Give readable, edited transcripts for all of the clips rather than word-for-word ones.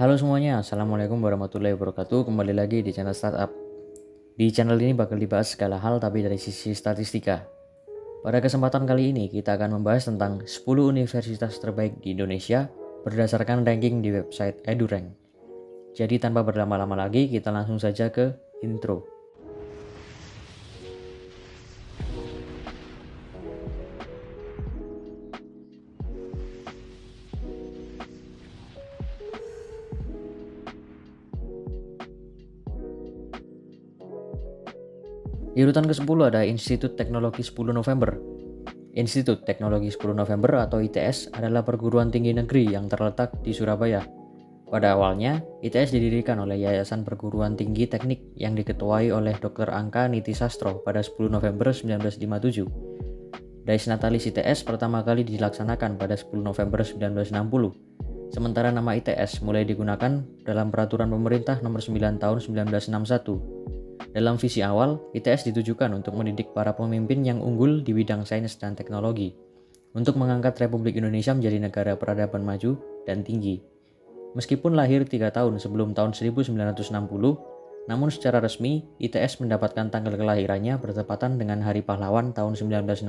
Halo semuanya, Assalamualaikum warahmatullahi wabarakatuh. Kembali lagi di channel Startup. Di channel ini bakal dibahas segala hal tapi dari sisi statistika. Pada kesempatan kali ini kita akan membahas tentang 10 universitas terbaik di Indonesia berdasarkan ranking di website EduRank. Jadi tanpa berlama-lama lagi kita langsung saja ke intro. Di urutan ke-10 ada Institut Teknologi 10 November. Institut Teknologi 10 November atau ITS adalah perguruan tinggi negeri yang terletak di Surabaya. Pada awalnya, ITS didirikan oleh Yayasan Perguruan Tinggi Teknik yang diketuai oleh Dr. Angka Nitisastro pada 10 November 1957. Dies Natalis ITS pertama kali dilaksanakan pada 10 November 1960. Sementara nama ITS mulai digunakan dalam Peraturan Pemerintah Nomor 9 Tahun 1961. Dalam visi awal, ITS ditujukan untuk mendidik para pemimpin yang unggul di bidang sains dan teknologi, untuk mengangkat Republik Indonesia menjadi negara peradaban maju dan tinggi. Meskipun lahir 3 tahun sebelum tahun 1960, namun secara resmi ITS mendapatkan tanggal kelahirannya bertepatan dengan Hari Pahlawan tahun 1960.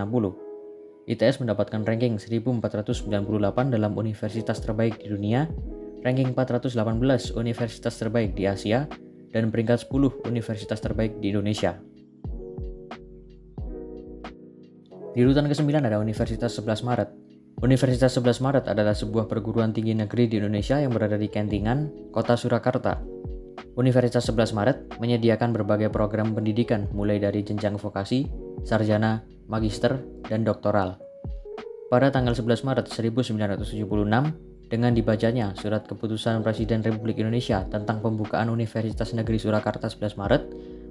ITS mendapatkan ranking 1498 dalam universitas terbaik di dunia, ranking 418 universitas terbaik di Asia, dan peringkat 10 universitas terbaik di Indonesia. Di urutan ke-9 ada Universitas 11 Maret. Universitas 11 Maret adalah sebuah perguruan tinggi negeri di Indonesia yang berada di Kentingan, Kota Surakarta. Universitas 11 Maret menyediakan berbagai program pendidikan mulai dari jenjang vokasi, sarjana, magister, dan doktoral. Pada tanggal 11 Maret 1976, dengan dibacanya Surat Keputusan Presiden Republik Indonesia tentang pembukaan Universitas Negeri Surakarta 11 Maret,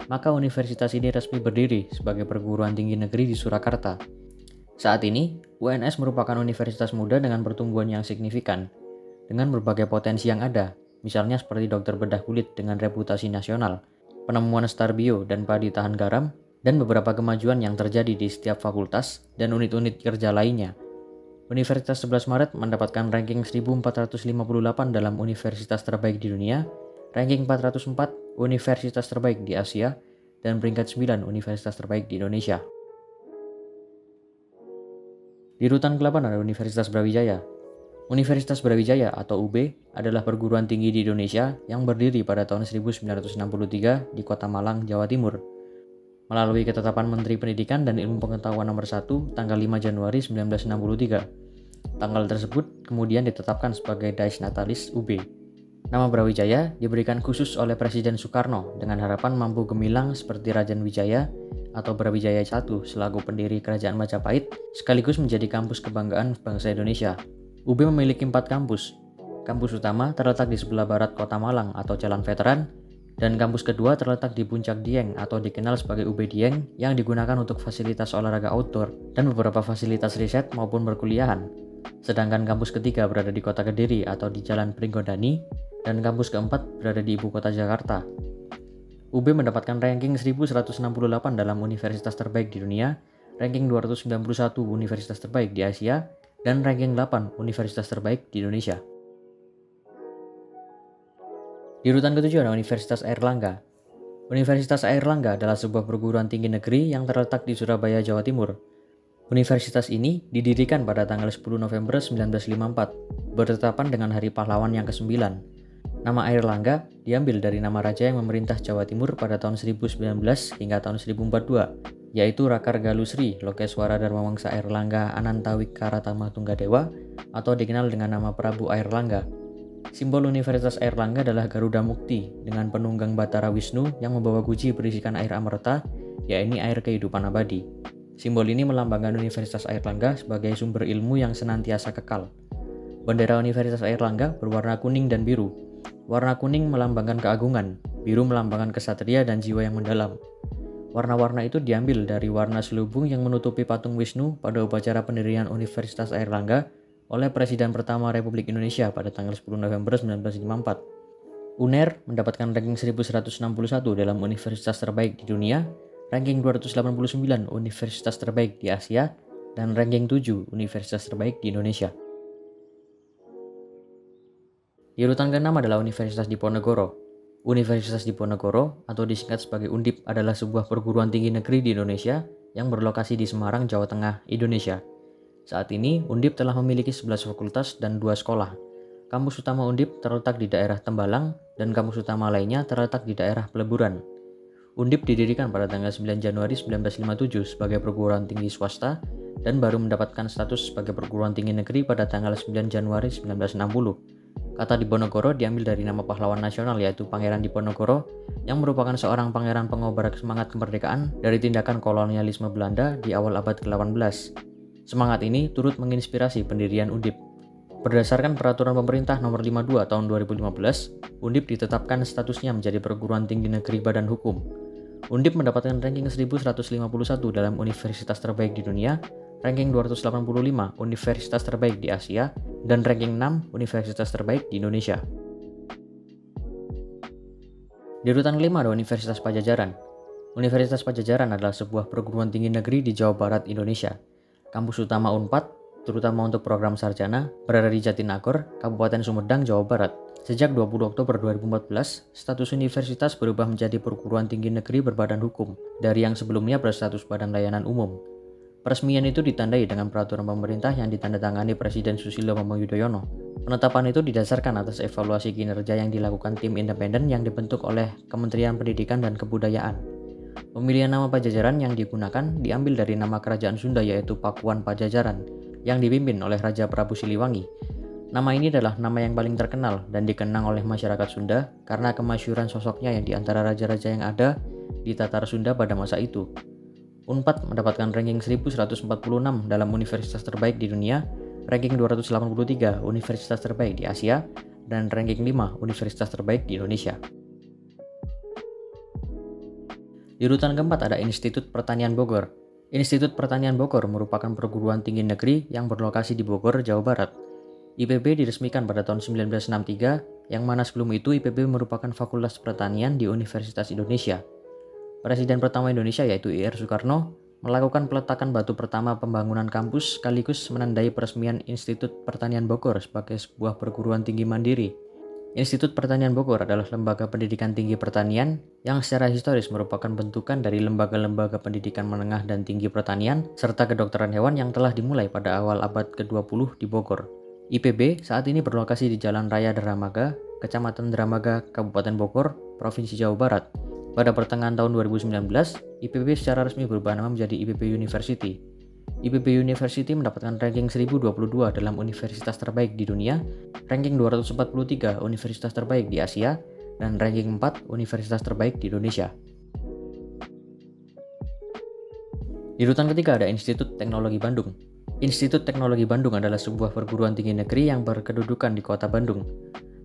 maka universitas ini resmi berdiri sebagai perguruan tinggi negeri di Surakarta. Saat ini, UNS merupakan universitas muda dengan pertumbuhan yang signifikan, dengan berbagai potensi yang ada, misalnya seperti dokter bedah kulit dengan reputasi nasional, penemuan Starbio dan padi tahan garam, dan beberapa kemajuan yang terjadi di setiap fakultas dan unit-unit kerja lainnya. Universitas 11 Maret mendapatkan ranking 1458 dalam universitas terbaik di dunia, ranking 404 universitas terbaik di Asia, dan peringkat 9 universitas terbaik di Indonesia. Di urutan ke-8 ada Universitas Brawijaya. Universitas Brawijaya atau UB adalah perguruan tinggi di Indonesia yang berdiri pada tahun 1963 di Kota Malang, Jawa Timur. Melalui ketetapan Menteri Pendidikan dan Ilmu Pengetahuan Nomor 1 tanggal 5 Januari 1963. Tanggal tersebut kemudian ditetapkan sebagai Dies Natalis UB. Nama Brawijaya diberikan khusus oleh Presiden Soekarno dengan harapan mampu gemilang seperti Raden Wijaya atau Brawijaya I selaku pendiri Kerajaan Majapahit sekaligus menjadi kampus kebanggaan bangsa Indonesia. UB memiliki 4 kampus. Kampus utama terletak di sebelah barat Kota Malang atau Jalan Veteran, dan kampus kedua terletak di Puncak Dieng atau dikenal sebagai UB Dieng yang digunakan untuk fasilitas olahraga outdoor dan beberapa fasilitas riset maupun perkuliahan. Sedangkan kampus ketiga berada di Kota Kediri atau di Jalan Pringgodani, dan kampus keempat berada di Ibu Kota Jakarta. UB mendapatkan ranking 1168 dalam universitas terbaik di dunia, ranking 291 universitas terbaik di Asia, dan ranking 8 universitas terbaik di Indonesia. Di urutan ke-7 ada Universitas Airlangga. Universitas Airlangga adalah sebuah perguruan tinggi negeri yang terletak di Surabaya, Jawa Timur. Universitas ini didirikan pada tanggal 10 November 1954, bertepatan dengan Hari Pahlawan yang ke-9. Nama Airlangga diambil dari nama raja yang memerintah Jawa Timur pada tahun 1019 hingga tahun 1042, yaitu Rakar Galusri Lokeswara Dharmawangsa Airlangga Anantawikramatama Tunggadewa atau dikenal dengan nama Prabu Airlangga. Simbol Universitas Airlangga adalah Garuda Mukti dengan penunggang Batara Wisnu yang membawa guci berisikan air amerta, yakni air kehidupan abadi. Simbol ini melambangkan Universitas Airlangga sebagai sumber ilmu yang senantiasa kekal. Bendera Universitas Airlangga berwarna kuning dan biru. Warna kuning melambangkan keagungan, biru melambangkan kesatria dan jiwa yang mendalam. Warna-warna itu diambil dari warna selubung yang menutupi patung Wisnu pada upacara pendirian Universitas Airlangga oleh Presiden pertama Republik Indonesia pada tanggal 10 November 1954. UNER mendapatkan ranking 1161 dalam universitas terbaik di dunia, ranking 289 universitas terbaik di Asia, dan ranking 7 universitas terbaik di Indonesia. Di urutan ke-6 adalah Universitas Diponegoro. Universitas Diponegoro atau disingkat sebagai Undip adalah sebuah perguruan tinggi negeri di Indonesia yang berlokasi di Semarang, Jawa Tengah, Indonesia. Saat ini, Undip telah memiliki 11 fakultas dan 2 sekolah. Kampus utama Undip terletak di daerah Tembalang dan kampus utama lainnya terletak di daerah Peleburan. Undip didirikan pada tanggal 9 Januari 1957 sebagai perguruan tinggi swasta dan baru mendapatkan status sebagai perguruan tinggi negeri pada tanggal 9 Januari 1960. Kata Diponegoro diambil dari nama pahlawan nasional yaitu Pangeran Diponegoro yang merupakan seorang pangeran pengobar semangat kemerdekaan dari tindakan kolonialisme Belanda di awal abad ke-18. Semangat ini turut menginspirasi pendirian Undip. Berdasarkan peraturan pemerintah nomor 52 tahun 2015, Undip ditetapkan statusnya menjadi perguruan tinggi negeri badan hukum. Undip mendapatkan ranking 1151 dalam universitas terbaik di dunia, ranking 285 universitas terbaik di Asia, dan ranking 6 universitas terbaik di Indonesia. Di urutan kelima ada Universitas Padjadjaran. Universitas Padjadjaran adalah sebuah perguruan tinggi negeri di Jawa Barat, Indonesia. Kampus utama Unpad, terutama untuk program sarjana, berada di Jatinagor, Kabupaten Sumedang, Jawa Barat. Sejak 20 Oktober 2014, status universitas berubah menjadi perguruan tinggi negeri berbadan hukum, dari yang sebelumnya berstatus badan layanan umum. Peresmian itu ditandai dengan peraturan pemerintah yang ditandatangani Presiden Susilo Bambang Yudhoyono. Penetapan itu didasarkan atas evaluasi kinerja yang dilakukan tim independen yang dibentuk oleh Kementerian Pendidikan dan Kebudayaan. Pemilihan nama Padjadjaran yang digunakan diambil dari nama kerajaan Sunda yaitu Pakuan Padjadjaran, yang dipimpin oleh Raja Prabu Siliwangi. Nama ini adalah nama yang paling terkenal dan dikenang oleh masyarakat Sunda karena kemasyhuran sosoknya yang di antara raja-raja yang ada di Tatar Sunda pada masa itu. Unpad mendapatkan ranking 1146 dalam universitas terbaik di dunia, ranking 283 universitas terbaik di Asia, dan ranking 5 universitas terbaik di Indonesia. Di urutan keempat ada Institut Pertanian Bogor. Institut Pertanian Bogor merupakan perguruan tinggi negeri yang berlokasi di Bogor, Jawa Barat. IPB diresmikan pada tahun 1963, yang mana sebelum itu IPB merupakan Fakultas Pertanian di Universitas Indonesia. Presiden pertama Indonesia yaitu I.R. Soekarno melakukan peletakan batu pertama pembangunan kampus sekaligus menandai peresmian Institut Pertanian Bogor sebagai sebuah perguruan tinggi mandiri. Institut Pertanian Bogor adalah lembaga pendidikan tinggi pertanian yang secara historis merupakan bentukan dari lembaga-lembaga pendidikan menengah dan tinggi pertanian serta kedokteran hewan yang telah dimulai pada awal abad ke-20 di Bogor. IPB saat ini berlokasi di Jalan Raya Dramaga, Kecamatan Dramaga, Kabupaten Bogor, Provinsi Jawa Barat. Pada pertengahan tahun 2019, IPB secara resmi berubah nama menjadi IPB University. IPB University mendapatkan ranking 1022 dalam universitas terbaik di dunia, ranking 243 universitas terbaik di Asia, dan ranking 4 universitas terbaik di Indonesia. Di urutan ketiga ada Institut Teknologi Bandung. Institut Teknologi Bandung adalah sebuah perguruan tinggi negeri yang berkedudukan di kota Bandung.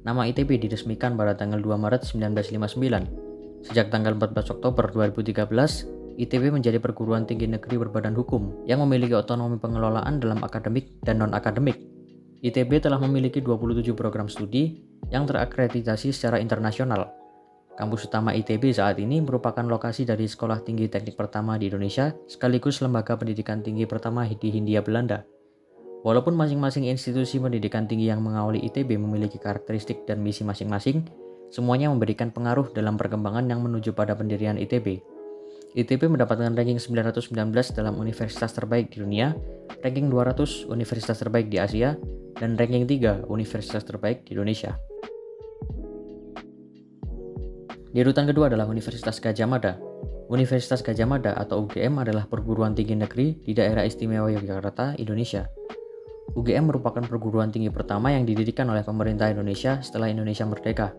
Nama ITB diresmikan pada tanggal 2 Maret 1959. Sejak tanggal 14 Oktober 2013, ITB menjadi perguruan tinggi negeri berbadan hukum yang memiliki otonomi pengelolaan dalam akademik dan non-akademik. ITB telah memiliki 27 program studi yang terakreditasi secara internasional. Kampus utama ITB saat ini merupakan lokasi dari Sekolah Tinggi Teknik pertama di Indonesia sekaligus lembaga pendidikan tinggi pertama di Hindia Belanda. Walaupun masing-masing institusi pendidikan tinggi yang mengawali ITB memiliki karakteristik dan misi masing-masing, semuanya memberikan pengaruh dalam perkembangan yang menuju pada pendirian ITB. ITB mendapatkan ranking 919 dalam universitas terbaik di dunia, ranking 200 universitas terbaik di Asia, dan ranking 3 universitas terbaik di Indonesia. Di urutan kedua adalah Universitas Gadjah Mada. Universitas Gadjah Mada atau UGM adalah perguruan tinggi negeri di daerah istimewa Yogyakarta, Indonesia. UGM merupakan perguruan tinggi pertama yang didirikan oleh pemerintah Indonesia setelah Indonesia merdeka.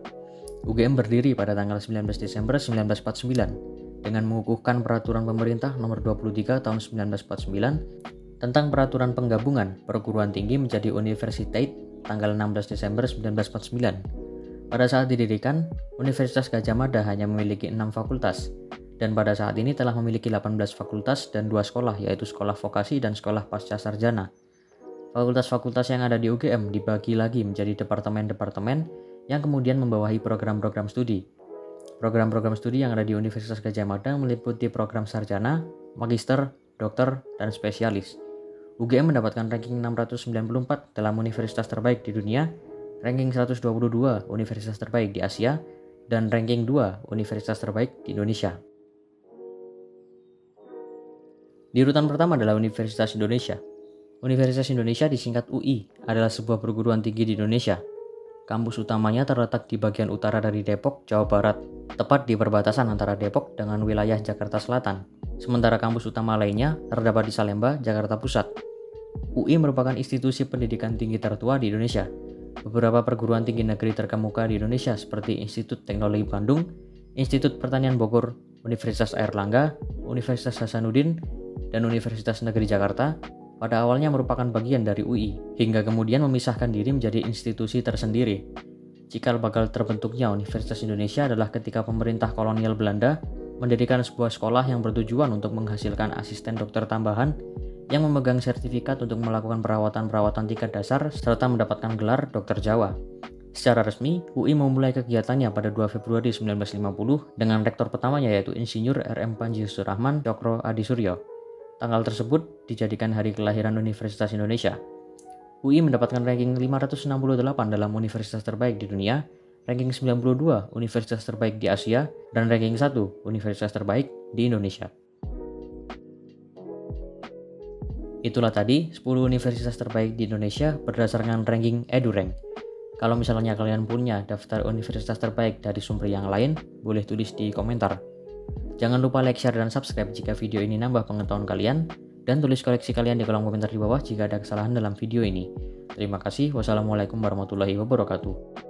UGM berdiri pada tanggal 19 Desember 1949 dengan mengukuhkan peraturan pemerintah nomor 23 tahun 1949 tentang peraturan penggabungan perguruan tinggi menjadi Universiteit tanggal 16 Desember 1949. Pada saat didirikan, Universitas Gadjah Mada hanya memiliki 6 fakultas dan pada saat ini telah memiliki 18 fakultas dan 2 sekolah yaitu Sekolah Vokasi dan Sekolah Pasca Sarjana. Fakultas-fakultas yang ada di UGM dibagi lagi menjadi departemen-departemen yang kemudian membawahi program-program studi. Program-program studi yang ada di Universitas Gadjah Mada meliputi program sarjana, magister, dokter, dan spesialis. UGM mendapatkan ranking 694 dalam universitas terbaik di dunia, ranking 122 universitas terbaik di Asia, dan ranking 2 universitas terbaik di Indonesia. Di urutan pertama adalah Universitas Indonesia. Universitas Indonesia disingkat UI adalah sebuah perguruan tinggi di Indonesia. Kampus utamanya terletak di bagian utara dari Depok, Jawa Barat, tepat di perbatasan antara Depok dengan wilayah Jakarta Selatan. Sementara kampus utama lainnya terdapat di Salemba, Jakarta Pusat. UI merupakan institusi pendidikan tinggi tertua di Indonesia. Beberapa perguruan tinggi negeri terkemuka di Indonesia seperti Institut Teknologi Bandung, Institut Pertanian Bogor, Universitas Airlangga, Universitas Hasanuddin, dan Universitas Negeri Jakarta pada awalnya merupakan bagian dari UI, hingga kemudian memisahkan diri menjadi institusi tersendiri. Cikal bakal terbentuknya Universitas Indonesia adalah ketika pemerintah kolonial Belanda mendirikan sebuah sekolah yang bertujuan untuk menghasilkan asisten dokter tambahan yang memegang sertifikat untuk melakukan perawatan-perawatan tingkat dasar serta mendapatkan gelar dokter Jawa. Secara resmi, UI memulai kegiatannya pada 2 Februari 1950 dengan rektor pertamanya yaitu Insinyur R.M. Panji Surahman Cokro Adisuryo. Tanggal tersebut dijadikan hari kelahiran Universitas Indonesia. UI mendapatkan ranking 568 dalam universitas terbaik di dunia, ranking 92 universitas terbaik di Asia, dan ranking 1 universitas terbaik di Indonesia. Itulah tadi 10 universitas terbaik di Indonesia berdasarkan ranking EduRank. Kalau misalnya kalian punya daftar universitas terbaik dari sumber yang lain, boleh tulis di komentar. Jangan lupa like, share, dan subscribe jika video ini nambah pengetahuan kalian, dan tulis koleksi kalian di kolom komentar di bawah jika ada kesalahan dalam video ini. Terima kasih. Wassalamualaikum warahmatullahi wabarakatuh.